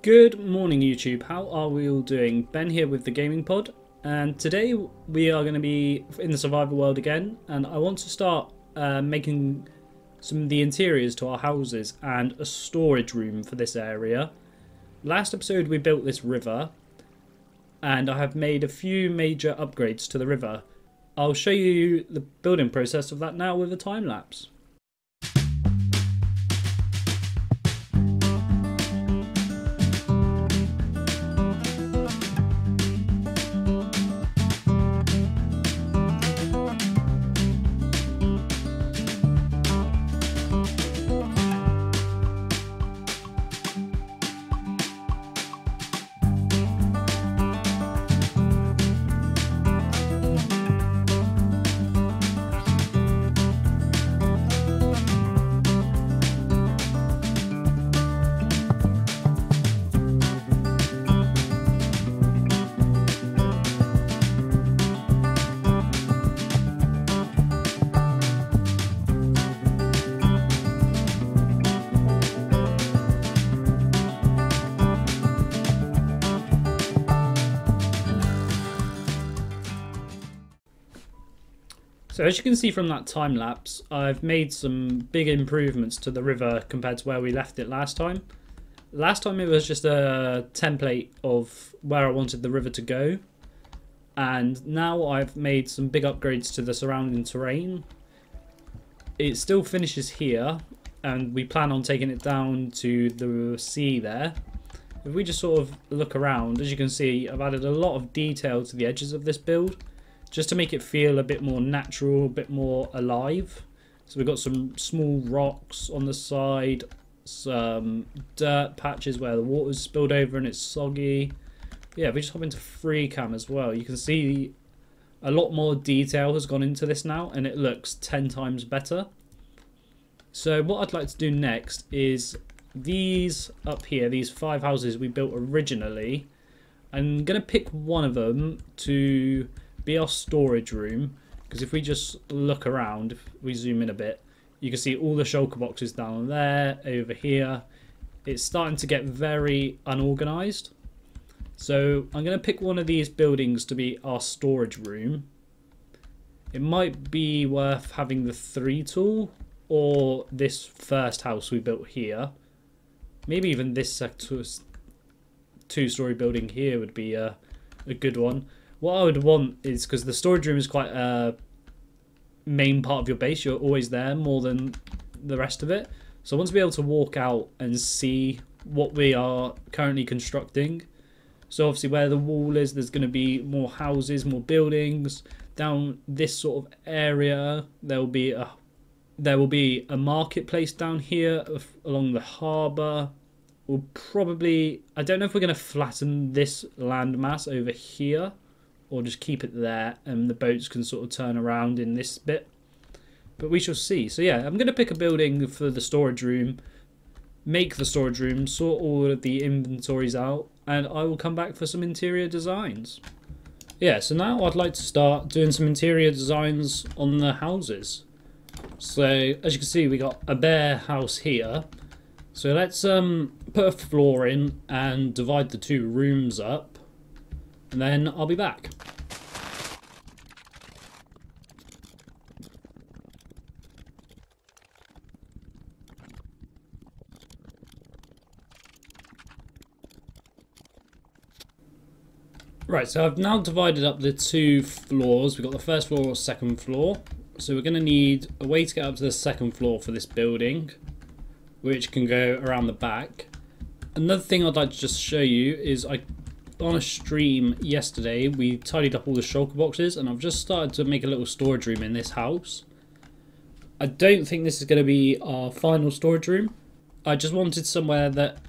Good morning YouTube, how are we all doing? Ben here with the Gaming Pod, and today we are going to be in the survival world again, and I want to start making some of the interiors to our houses and a storage room for this area. Last episode we built this river, and I have made a few major upgrades to the river. I'll show you the building process of that now with a time lapse. So as you can see from that time lapse, I've made some big improvements to the river compared to where we left it last time. Last time it was just a template of where I wanted the river to go. And now I've made some big upgrades to the surrounding terrain. It still finishes here, and we plan on taking it down to the sea there. If we just sort of look around, as you can see, I've added a lot of detail to the edges of this build, just to make it feel a bit more natural, a bit more alive. So we've got some small rocks on the side, some dirt patches where the water's spilled over and it's soggy. Yeah, if we just hop into free cam as well, you can see a lot more detail has gone into this now, and it looks 10 times better. So what I'd like to do next is these up here, these 5 houses we built originally. I'm going to pick one of them to be our storage room, because if we just look around, if we zoom in a bit, you can see all the shulker boxes down there, over here. It's starting to get very unorganized, so I'm going to pick one of these buildings to be our storage room. It might be worth having the 3 tool, or this first house we built here. Maybe even this 2-story building here would be a good one. What I would want is, because the storage room is quite a main part of your base, you're always there more than the rest of it. So I want to be able to walk out and see what we are currently constructing. So obviously where the wall is, there's going to be more houses, more buildings. Down this sort of area, there will be a marketplace down here along the harbour. We'll probably, I don't know if we're going to flatten this landmass over here, or just keep it there and the boats can sort of turn around in this bit, but we shall see. So yeah, I'm going to pick a building for the storage room, make the storage room, sort all of the inventories out, and I will come back for some interior designs. Yeah, so now I'd like to start doing some interior designs on the houses. So as you can see, we got a bare house here, so let's put a floor in and divide the 2 rooms up, and then I'll be back. Right, so I've now divided up the 2 floors. We've got the first floor or second floor. So we're going to need a way to get up to the second floor for this building, which can go around the back. Another thing I'd like to just show you is on a stream yesterday, we tidied up all the shulker boxes, and I've just started to make a little storage room in this house. I don't think this is going to be our final storage room. I just wanted somewhere that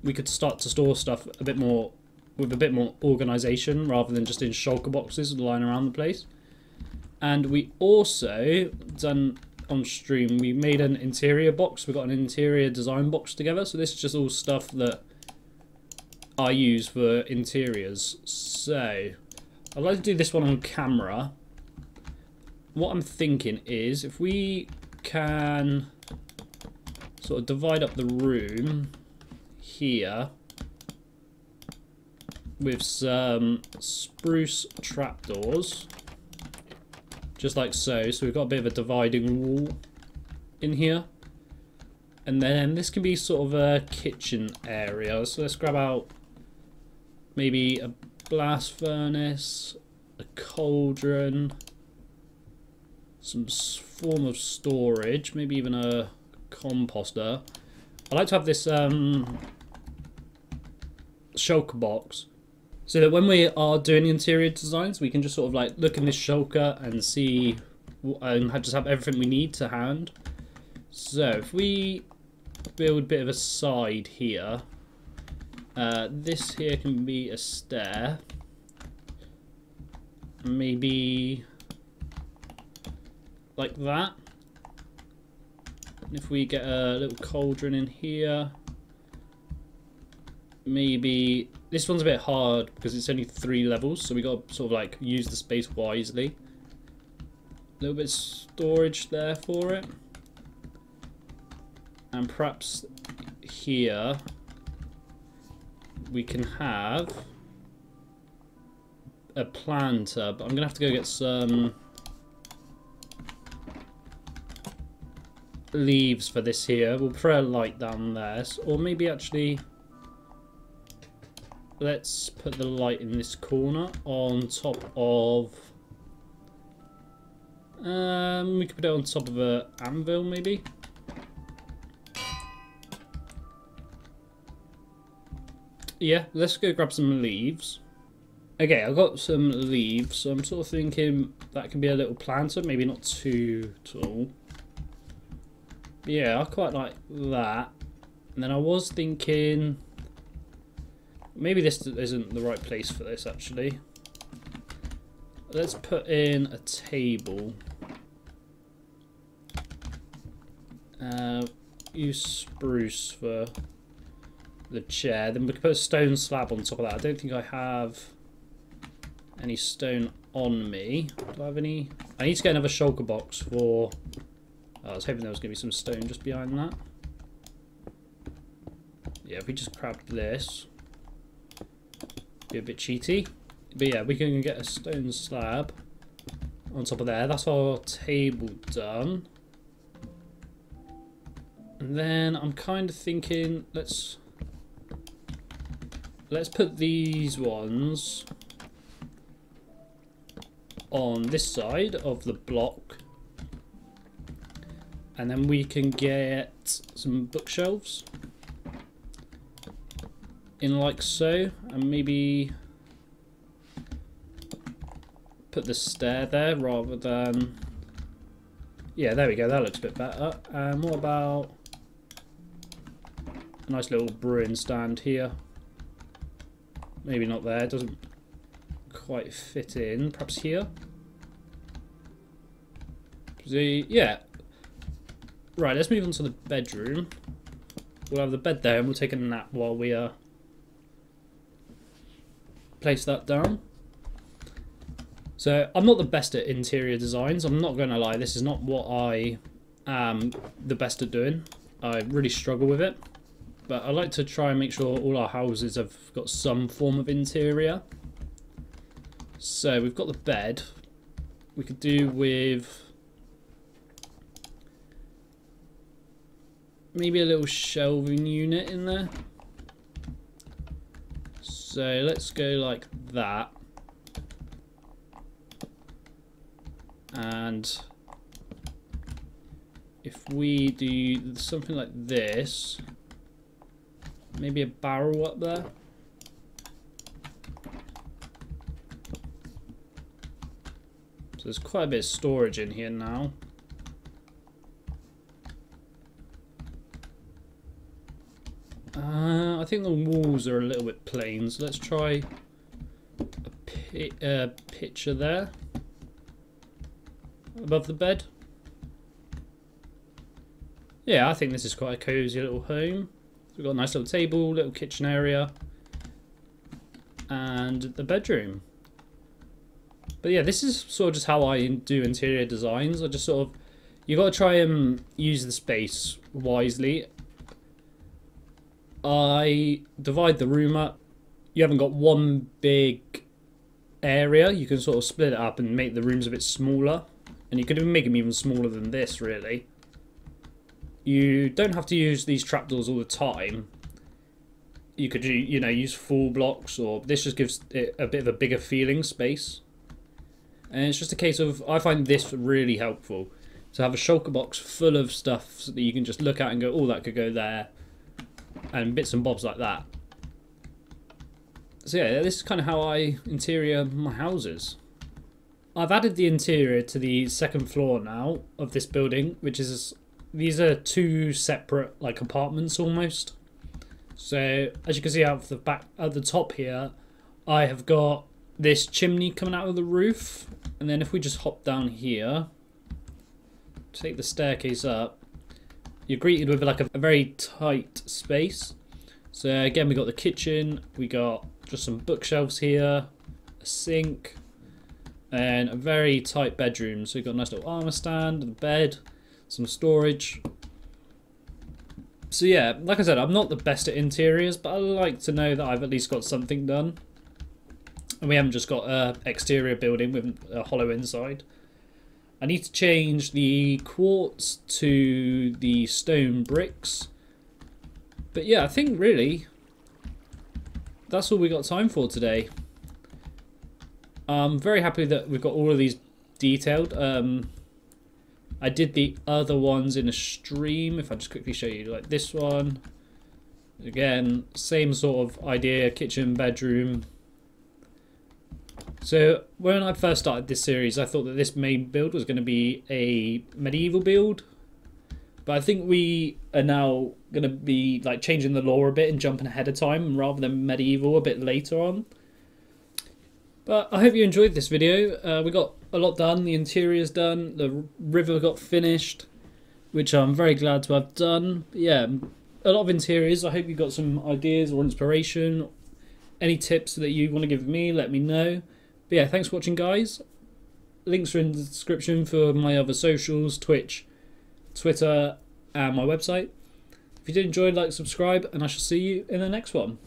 we could start to store stuff a bit more, with a bit more organisation, rather than just in shulker boxes lying around the place. And we also done on stream, we made an interior box. We got an interior design box together. So this is just all stuff that I use for interiors. So I'd like to do this one on camera. What I'm thinking is, if we can sort of divide up the room here, with some spruce trapdoors, just like so. So we've got a bit of a dividing wall in here. And then this can be sort of a kitchen area. So let's grab out maybe a blast furnace, a cauldron, some form of storage, maybe even a composter. I like to have this shulker box so that when we are doing interior designs, we can just sort of like look in this shulker and see and just have everything we need to hand. So if we build a bit of a side here, this here can be a stair, maybe like that. And if we get a little cauldron in here, maybe this one's a bit hard because it's only 3 levels, so we got to sort of like use the space wisely. A little bit of storage there for it, and perhaps here we can have a planter, but I'm gonna have to go get some leaves for this here. We'll throw a light down there, or maybe actually let's put the light in this corner on top of we could put it on top of a anvil maybe. Yeah, let's go grab some leaves. Okay, I've got some leaves, so I'm sort of thinking that can be a little planter, maybe not too tall. Yeah, I quite like that. And then I was thinking maybe this isn't the right place for this actually. Let's put in a table. Use spruce for the chair. Then we can put a stone slab on top of that. I don't think I have any stone on me. Do I have any? I need to get another shulker box for... Oh, I was hoping there was going to be some stone just behind that. Yeah, if we just grabbed this, be a bit cheaty. But yeah, we can get a stone slab on top of there. That's our table done. And then I'm kind of thinking, let's put these ones on this side of the block. And then we can get some bookshelves in like so, and maybe put the stair there rather than... Yeah, there we go, that looks a bit better. And what about a nice little brewing stand here? Maybe not there, it doesn't quite fit in. Perhaps here? Yeah. Right, let's move on to the bedroom. We'll have the bed there and we'll take a nap while we place that down. So I'm not the best at interior designs, I'm not going to lie, this is not what I am the best at doing. I really struggle with it, but I like to try and make sure all our houses have got some form of interior. So we've got the bed. We could do with maybe a little shelving unit in there. So let's go like that. And if we do something like this, maybe a barrel up there. So there's quite a bit of storage in here now. I think the walls are a little bit plain, so let's try a picture there above the bed. Yeah, I think this is quite a cozy little home. We've got a nice little table, little kitchen area, and the bedroom. But yeah, this is sort of just how I do interior designs. I just sort of, you got to try and use the space wisely. I divide the room up you haven't got one big area. You can sort of split it up and make the rooms a bit smaller, and you could even make them even smaller than this, really. You don't have to use these trapdoors all the time. You could, you know, use full blocks, or this just gives it a bit of a bigger feeling space. And it's just a case of, I find this really helpful, to have a shulker box full of stuff so that you can just look at and go, oh, that could go there, and bits and bobs like that. So yeah, this is kind of how I interior my houses. I've added the interior to the second floor now of this building, which is, these are two separate like apartments almost. So as you can see out of the back at the top here, I have got this chimney coming out of the roof, and then if we just hop down here, take the staircase up, you're greeted with like a very tight space. So again, we got the kitchen, we got just some bookshelves here, a sink, and a very tight bedroom. So we've got a nice little armour stand, a bed, some storage. So yeah, like I said, I'm not the best at interiors, but I like to know that I've at least got something done. And we haven't just got an exterior building with a hollow inside. I need to change the quartz to the stone bricks. But yeah, I think really that's all we got time for today. I'm very happy that we've got all of these detailed. I did the other ones in a stream. If I just quickly show you, like this one. Again, same sort of idea, kitchen, bedroom. So when I first started this series, I thought that this main build was going to be a medieval build. But I think we are now going to be like changing the lore a bit and jumping ahead of time rather than medieval a bit later on. But I hope you enjoyed this video. We got a lot done. The interior's done. The river got finished, which I'm very glad to have done. But yeah, a lot of interiors. I hope you got some ideas or inspiration. Any tips that you want to give me, let me know. But yeah, thanks for watching, guys. Links are in the description for my other socials, Twitch, Twitter, and my website. If you did enjoy, like, subscribe, and I shall see you in the next one.